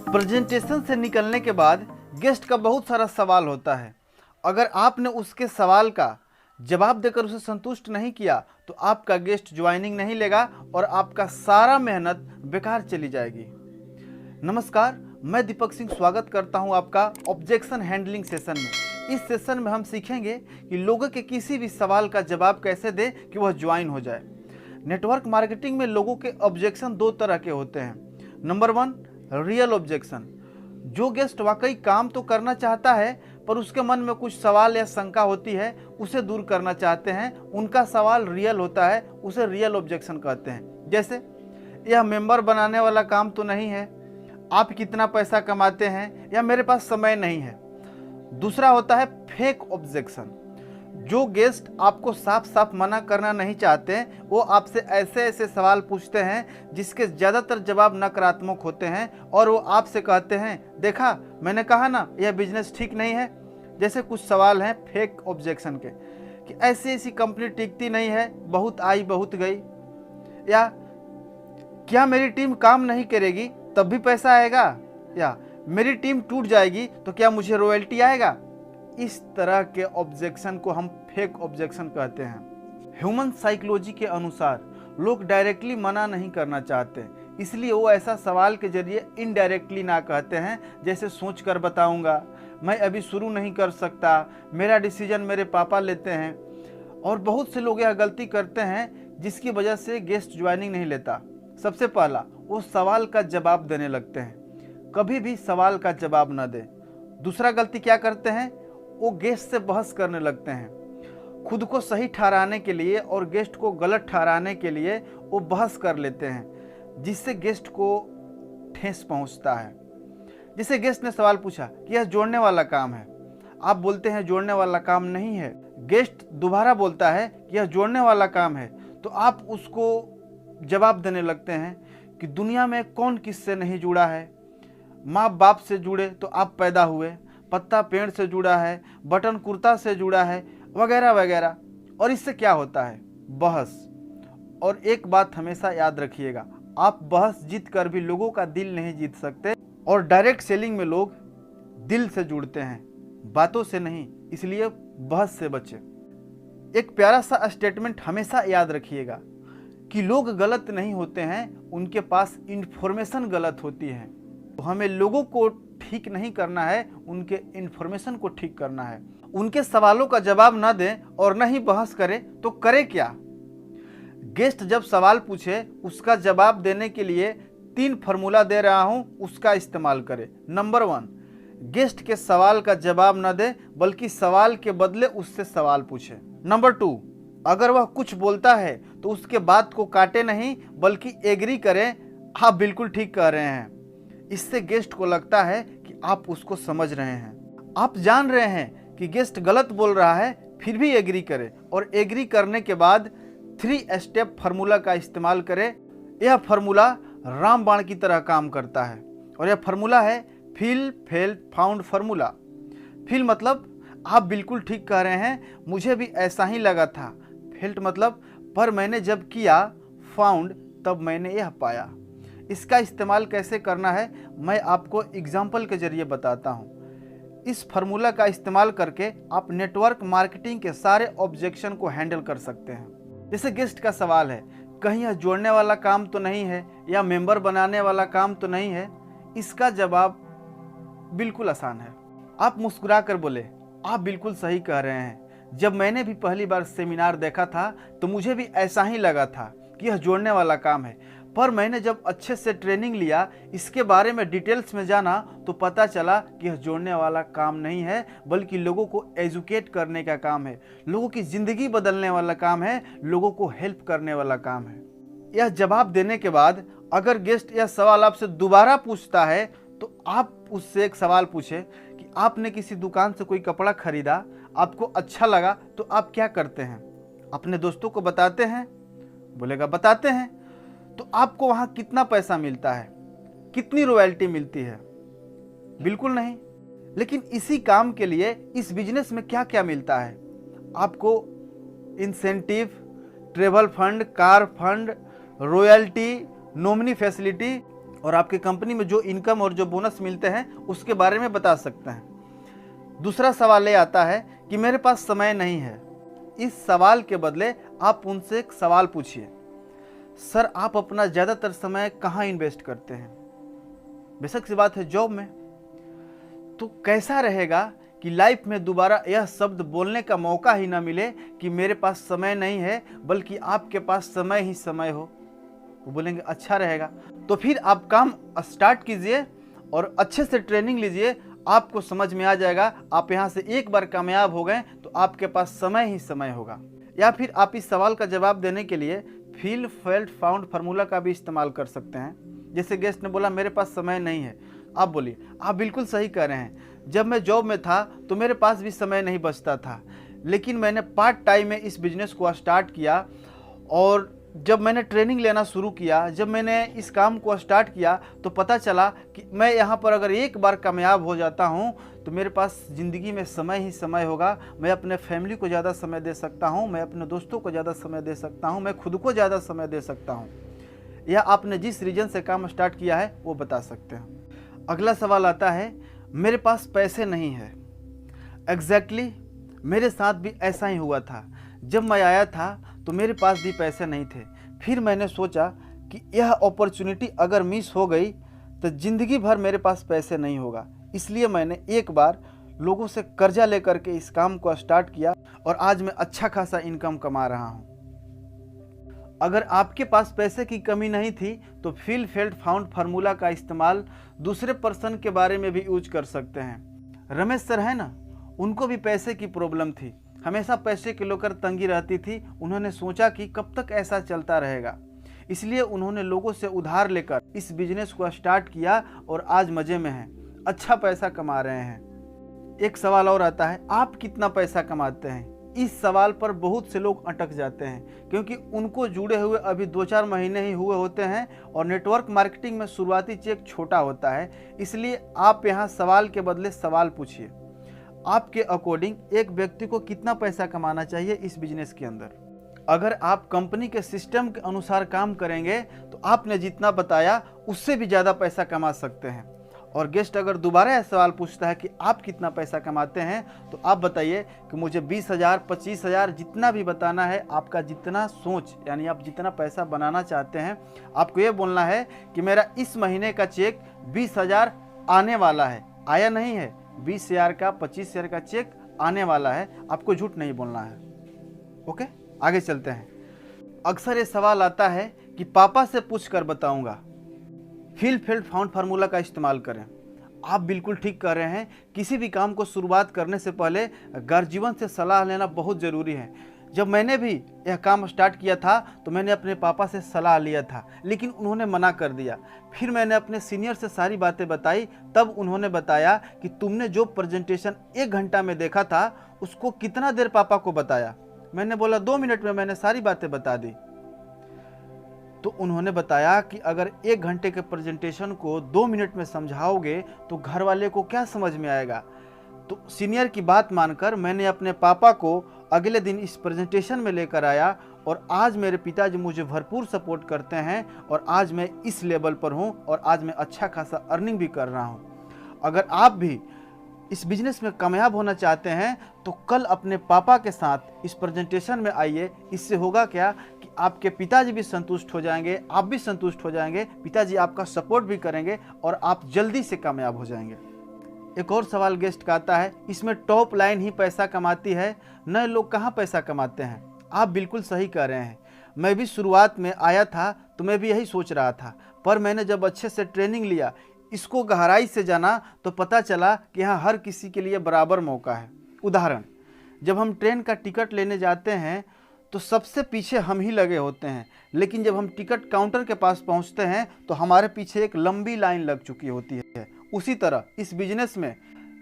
Presentation से निकलने के बाद गेस्ट का बहुत सारा सवाल होता है। अगर आपने उसके सवाल का जवाब देकर उसे संतुष्ट नहीं किया तो आपका गेस्ट ज्वाइनिंग नहीं लेगा और आपका सारा मेहनत बेकार चली जाएगी। नमस्कार, मैं दीपक सिंह स्वागत करता हूं आपका ऑब्जेक्शन हैंडलिंग सेशन में। इस सेशन में हम सीखेंगे कि लोगों के किसी भी सवाल का जवाब कैसे दें कि वह ज्वाइन हो जाए। नेटवर्क मार्केटिंग में लोगों के ऑब्जेक्शन दो तरह के होते हैं। Number 1, real objection. जो गेस्ट वाकई काम तो करना चाहता है पर उसके मन में कुछ सवाल या शंका होती है, उसे दूर करना चाहते हैं, उनका सवाल रियल होता है, उसे रियल ऑब्जेक्शन कहते हैं। जैसे, यह मेंबर बनाने वाला काम तो नहीं है, आप कितना पैसा कमाते हैं, या मेरे पास समय नहीं है। दूसरा होता है फेक ऑब्जेक्शन। जो गेस्ट आपको साफ साफ मना करना नहीं चाहते, वो आपसे ऐसे ऐसे सवाल पूछते हैं जिसके ज़्यादातर जवाब नकारात्मक होते हैं और वो आपसे कहते हैं, देखा मैंने कहा ना यह बिजनेस ठीक नहीं है। जैसे कुछ सवाल हैं फेक ऑब्जेक्शन के कि ऐसी ऐसी कंपनी टिकती नहीं है, बहुत आई बहुत गई, या क्या मेरी टीम काम नहीं करेगी तब भी पैसा आएगा, या मेरी टीम टूट जाएगी तो क्या मुझे रॉयल्टी आएगा। इस तरह के ऑब्जेक्शन को हम फेक ऑब्जेक्शन कहते हैं। ह्यूमन साइकोलॉजी के अनुसार लोग डायरेक्टली मना नहीं करना चाहते, इसलिए वो ऐसा सवाल के जरिए इनडायरेक्टली ना कहते हैं, जैसे सोच कर बताऊंगा, मैं अभी शुरू नहीं कर सकता, मेरा डिसीजन मेरे पापा लेते हैं। और बहुत से लोग यह गलती करते हैं जिसकी वजह से गेस्ट ज्वाइनिंग नहीं लेता। सबसे पहला, वो सवाल का जवाब देने लगते हैं। कभी भी सवाल का जवाब न दें। दूसरा गलती क्या करते हैं, वो गेस्ट से बहस करने लगते हैं। खुद को सही ठहराने के लिए और गेस्ट को गलत ठहराने के लिए वो बहस कर लेते हैं, जिससे गेस्ट को ठेस पहुंचता है। जैसे गेस्ट ने सवाल पूछा कि यह जोड़ने वाला काम है, आप बोलते हैं जोड़ने वाला काम नहीं है। गेस्ट दोबारा बोलता है कि यह जोड़ने वाला काम है, तो आप उसको जवाब देने लगते हैं कि दुनिया में कौन किससे नहीं जुड़ा है। माँ बाप से जुड़े तो आप पैदा हुए, पत्ता पेड़ से जुड़ा है, बटन कुर्ता से जुड़ा है, वगैरह वगैरह। और इससे क्या होता है, बहस। और एक बात हमेशा याद रखिएगा, आप बहस जीत कर भी लोगों का दिल नहीं जीत सकते। और डायरेक्ट सेलिंग में लोग दिल से जुड़ते हैं, बातों से नहीं, इसलिए बहस से बचें। एक प्यारा सा स्टेटमेंट हमेशा याद रखिएगा कि लोग गलत नहीं होते हैं, उनके पास इंफॉर्मेशन गलत होती है। तो हमें लोगों को ठीक नहीं करना है, उनके इन्फॉर्मेशन को ठीक करना है। उनके सवालों का जवाब न दें और न ही बहस करें तो करें क्या। गेस्ट जब सवाल पूछे उसका जवाब देने के लिए 3 फॉर्मूला दे रहा हूं, उसका इस्तेमाल करें। नंबर 1, गेस्ट के सवाल का जवाब न दें बल्कि सवाल के बदले उससे सवाल पूछे। नंबर 2, अगर वह कुछ बोलता है तो उसके बात को काटे नहीं बल्कि एग्री करें, आप बिल्कुल ठीक कह रहे हैं। इससे गेस्ट को लगता है कि आप उसको समझ रहे हैं। आप जान रहे हैं कि गेस्ट गलत बोल रहा है, फिर भी एग्री करें और एग्री करने के बाद 3 स्टेप फार्मूला का इस्तेमाल करें। यह फार्मूला रामबाण की तरह काम करता है और यह फार्मूला है feel felt found formula. Feel मतलब आप बिल्कुल ठीक कह रहे हैं, मुझे भी ऐसा ही लगा था। फेल्ट मतलब पर मैंने जब किया, फाउंड तब मैंने यह पाया। इसका इस्तेमाल कैसे करना है मैं आपको एग्जाम्पल के जरिए बताता हूँ। इस फार्मूला का इस्तेमाल करके आप नेटवर्क मार्केटिंग के सारे ऑब्जेक्शन को हैंडल कर सकते हैं। जैसे गेस्ट का सवाल है, कहीं यह जोड़ने वाला काम तो नहीं है या मेंबर बनाने वाला काम तो नहीं है। इसका जवाब बिल्कुल आसान है। आप मुस्कुरा कर बोले, आप बिल्कुल सही कह रहे हैं, जब मैंने भी पहली बार सेमिनार देखा था तो मुझे भी ऐसा ही लगा था कि यह जोड़ने वाला काम है, पर मैंने जब अच्छे से ट्रेनिंग लिया, इसके बारे में डिटेल्स में जाना तो पता चला कि यह जोड़ने वाला काम नहीं है बल्कि लोगों को एजुकेट करने का काम है, लोगों की ज़िंदगी बदलने वाला काम है, लोगों को हेल्प करने वाला काम है। यह जवाब देने के बाद अगर गेस्ट यह सवाल आपसे दोबारा पूछता है तो आप उससे एक सवाल पूछे कि आपने किसी दुकान से कोई कपड़ा खरीदा, आपको अच्छा लगा तो आप क्या करते हैं, अपने दोस्तों को बताते हैं? बोलेगा बताते हैं। तो आपको वहां कितना पैसा मिलता है, कितनी रॉयल्टी मिलती है? बिल्कुल नहीं। लेकिन इसी काम के लिए इस बिजनेस में क्या क्या मिलता है? आपको incentive, travel fund, car fund, royalty, nominee facility और आपके कंपनी में जो इनकम और जो बोनस मिलते हैं उसके बारे में बता सकते हैं। दूसरा सवाल ये आता है कि मेरे पास समय नहीं है। इस सवाल के बदले आप उनसे एक सवाल पूछिए, सर आप अपना ज़्यादातर समय कहाँ इन्वेस्ट करते हैं? बेशक सी बात है जॉब में। तो कैसा रहेगा कि लाइफ में दोबारा यह शब्द बोलने का मौका ही ना मिले कि मेरे पास समय नहीं है, बल्कि आपके पास समय ही समय हो। वो बोलेंगे अच्छा रहेगा। तो फिर आप काम स्टार्ट कीजिए और अच्छे से ट्रेनिंग लीजिए, आपको समझ में आ जाएगा। आप यहाँ से एक बार कामयाब हो गए तो आपके पास समय ही समय होगा। या फिर आप इस सवाल का जवाब देने के लिए फील फेल्ट फाउंड फार्मूला का भी इस्तेमाल कर सकते हैं। जैसे गेस्ट ने बोला मेरे पास समय नहीं है, आप बोलिए आप बिल्कुल सही कह रहे हैं। जब मैं जॉब में था तो मेरे पास भी समय नहीं बचता था, लेकिन मैंने पार्ट टाइम में इस बिजनेस को स्टार्ट किया और जब मैंने ट्रेनिंग लेना शुरू किया, जब मैंने इस काम को स्टार्ट किया तो पता चला कि मैं यहाँ पर अगर एक बार कामयाब हो जाता हूँ तो मेरे पास ज़िंदगी में समय ही समय होगा। मैं अपने फैमिली को ज़्यादा समय दे सकता हूँ, मैं अपने दोस्तों को ज़्यादा समय दे सकता हूँ, मैं खुद को ज़्यादा समय दे सकता हूँ। या आपने जिस रीजन से काम स्टार्ट किया है वो बता सकते हैं। अगला सवाल आता है मेरे पास पैसे नहीं है। एग्जैक्टली मेरे साथ भी ऐसा ही हुआ था। जब मैं आया था तो मेरे पास भी पैसे नहीं थे। फिर मैंने सोचा कि यह अपॉर्चुनिटी अगर मिस हो गई तो ज़िंदगी भर मेरे पास पैसे नहीं होगा। इसलिए मैंने एक बार लोगों से कर्जा लेकर के इस काम को स्टार्ट किया और आज मैं अच्छा खासा इनकम कमा रहा हूँ। अगर आपके पास पैसे की कमी नहीं थी तो फील फेल्ट फाउंड फार्मूला का इस्तेमाल दूसरे पर्सन के बारे में भी यूज कर सकते हैं। रमेश सर है ना, उनको भी पैसे की प्रॉब्लम थी, हमेशा पैसे को लेकर तंगी रहती थी। उन्होंने सोचा कि कब तक ऐसा चलता रहेगा, इसलिए उन्होंने लोगों से उधार लेकर इस बिजनेस को स्टार्ट किया और आज मज़े में हैं, अच्छा पैसा कमा रहे हैं। एक सवाल और आता है आप कितना पैसा कमाते हैं? इस सवाल पर बहुत से लोग अटक जाते हैं क्योंकि उनको जुड़े हुए अभी 2-4 महीने ही हुए होते हैं और नेटवर्क मार्केटिंग में शुरुआती चेक छोटा होता है। इसलिए आप यहाँ सवाल के बदले सवाल पूछिए, आपके अकॉर्डिंग एक व्यक्ति को कितना पैसा कमाना चाहिए इस बिजनेस के अंदर? अगर आप कंपनी के सिस्टम के अनुसार काम करेंगे तो आपने जितना बताया उससे भी ज़्यादा पैसा कमा सकते हैं। और गेस्ट अगर दोबारा यह सवाल पूछता है कि आप कितना पैसा कमाते हैं तो आप बताइए कि मुझे 20,000 25,000 जितना भी बताना है, आपका जितना सोच यानी आप जितना पैसा बनाना चाहते हैं, आपको ये बोलना है कि मेरा इस महीने का चेक 20,000 आने वाला है, आया नहीं है। 20,000 का 25,000 का चेक आने वाला है, आपको झूठ नहीं बोलना है। ओके, आगे चलते हैं। अक्सर ये सवाल आता है कि पापा से पूछ कर बताऊंगा। फील फेल्ट फाउंड फार्मूला का इस्तेमाल करें। आप बिल्कुल ठीक कर रहे हैं। किसी भी काम को शुरुआत करने से पहले गार्जियन से सलाह लेना बहुत ज़रूरी है। जब मैंने भी यह काम स्टार्ट किया था तो मैंने अपने पापा से सलाह लिया था, लेकिन उन्होंने मना कर दिया। फिर मैंने अपने सीनियर से सारी बातें बताई, तब उन्होंने बताया कि तुमने जो प्रेजेंटेशन 1 घंटा में देखा था उसको कितना देर पापा को बताया? मैंने बोला 2 मिनट में मैंने सारी बातें बता दी। तो उन्होंने बताया कि अगर 1 घंटे के प्रेजेंटेशन को 2 मिनट में समझाओगे तो घर वाले को क्या समझ में आएगा? तो सीनियर की बात मानकर मैंने अपने पापा को अगले दिन इस प्रेजेंटेशन में लेकर आया और आज मेरे पिताजी मुझे भरपूर सपोर्ट करते हैं और आज मैं इस लेवल पर हूं और आज मैं अच्छा खासा अर्निंग भी कर रहा हूं। अगर आप भी इस बिजनेस में कामयाब होना चाहते हैं तो कल अपने पापा के साथ इस प्रेजेंटेशन में आइए। इससे होगा क्या कि आपके पिताजी भी संतुष्ट हो जाएंगे, आप भी संतुष्ट हो जाएंगे, पिताजी आपका सपोर्ट भी करेंगे और आप जल्दी से कामयाब हो जाएंगे। एक और सवाल गेस्ट का आता है, इसमें टॉप लाइन ही पैसा कमाती है, नए लोग कहाँ पैसा कमाते हैं? आप बिल्कुल सही कह रहे हैं। मैं भी शुरुआत में आया था तो मैं भी यही सोच रहा था, पर मैंने जब अच्छे से ट्रेनिंग लिया, इसको गहराई से जाना तो पता चला कि यहाँ हर किसी के लिए बराबर मौका है। उदाहरण, जब हम ट्रेन का टिकट लेने जाते हैं तो सबसे पीछे हम ही लगे होते हैं, लेकिन जब हम टिकट काउंटर के पास पहुंचते हैं तो हमारे पीछे एक लंबी लाइन लग चुकी होती है। उसी तरह इस बिजनेस में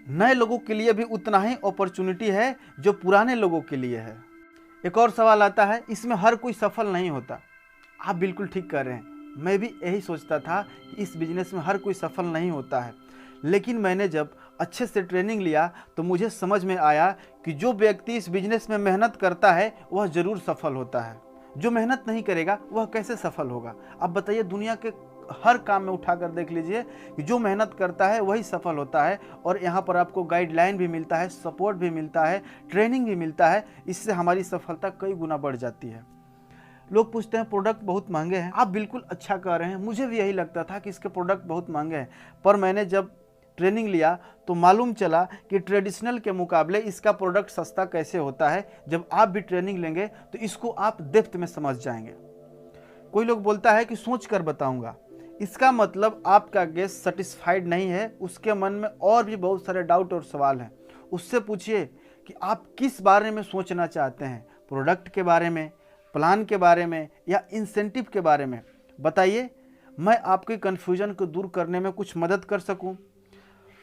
नए लोगों के लिए भी उतना ही अपॉर्चुनिटी है जो पुराने लोगों के लिए है। एक और सवाल आता है, इसमें हर कोई सफल नहीं होता। आप बिल्कुल ठीक कर रहे हैं। मैं भी यही सोचता था कि इस बिजनेस में हर कोई सफल नहीं होता है, लेकिन मैंने जब अच्छे से ट्रेनिंग लिया तो मुझे समझ में आया कि जो व्यक्ति इस बिजनेस में मेहनत करता है वह ज़रूर सफल होता है। जो मेहनत नहीं करेगा वह कैसे सफल होगा? आप बताइए, दुनिया के हर काम में उठा कर देख लीजिए कि जो मेहनत करता है वही सफल होता है। और यहाँ पर आपको गाइडलाइन भी मिलता है, सपोर्ट भी मिलता है, ट्रेनिंग भी मिलता है। इससे हमारी सफलता कई गुना बढ़ जाती है। लोग पूछते हैं प्रोडक्ट बहुत महंगे हैं। आप बिल्कुल अच्छा कह रहे हैं, मुझे भी यही लगता था कि इसके प्रोडक्ट बहुत महंगे हैं, पर मैंने जब ट्रेनिंग लिया तो मालूम चला कि ट्रेडिशनल के मुकाबले इसका प्रोडक्ट सस्ता कैसे होता है। जब आप भी ट्रेनिंग लेंगे तो इसको आप डेप्थ में समझ जाएंगे। कोई लोग बोलता है कि सोच कर बताऊंगा, इसका मतलब आपका गेस्ट सेटिस्फाइड नहीं है, उसके मन में और भी बहुत सारे डाउट और सवाल हैं। उससे पूछिए कि आप किस बारे में सोचना चाहते हैं, प्रोडक्ट के बारे में, प्लान के बारे में या इंसेंटिव के बारे में। बताइए, मैं आपके कन्फ्यूजन को दूर करने में कुछ मदद कर सकूं।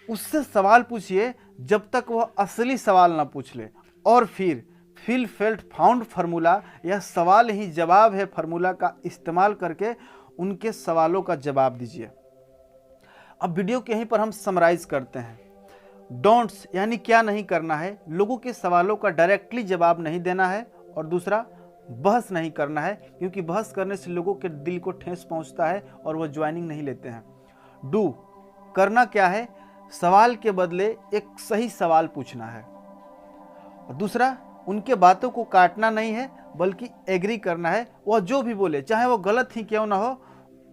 उससे सवाल पूछिए जब तक वह असली सवाल ना पूछ ले, और फिर फील फेल्ट फाउंड फार्मूला या सवाल ही जवाब है फार्मूला का इस्तेमाल करके उनके सवालों का जवाब दीजिए। अब वीडियो के यहीं पर हम समराइज करते हैं। डोंट्स यानी क्या नहीं करना है, लोगों के सवालों का डायरेक्टली जवाब नहीं देना है, और दूसरा बहस नहीं करना है, क्योंकि बहस करने से लोगों के दिल को ठेस पहुंचता है और वह ज्वाइनिंग नहीं लेते हैं। डू करना क्या है, सवाल के बदले एक सही सवाल पूछना है। और दूसरा, उनके बातों को काटना नहीं है बल्कि एग्री करना है। वह जो भी बोले, चाहे वो गलत ही क्यों ना हो,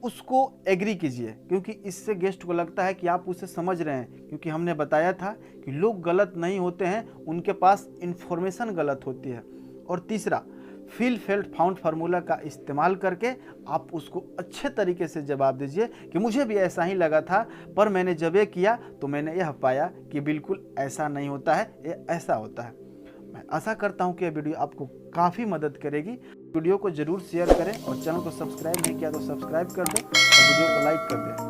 उसको एग्री कीजिए, क्योंकि इससे गेस्ट को लगता है कि आप उसे समझ रहे हैं। क्योंकि हमने बताया था कि लोग गलत नहीं होते हैं, उनके पास इंफॉर्मेशन गलत होती है। और तीसरा, फील फेल्ट फाउंड फार्मूला का इस्तेमाल करके आप उसको अच्छे तरीके से जवाब दीजिए कि मुझे भी ऐसा ही लगा था, पर मैंने जब ये किया तो मैंने यह पाया कि बिल्कुल ऐसा नहीं होता है, ये ऐसा होता है। मैं आशा करता हूँ कि यह वीडियो आपको काफ़ी मदद करेगी। वीडियो को ज़रूर शेयर करें और चैनल को सब्सक्राइब नहीं किया तो सब्सक्राइब कर दें और वीडियो को लाइक कर दें।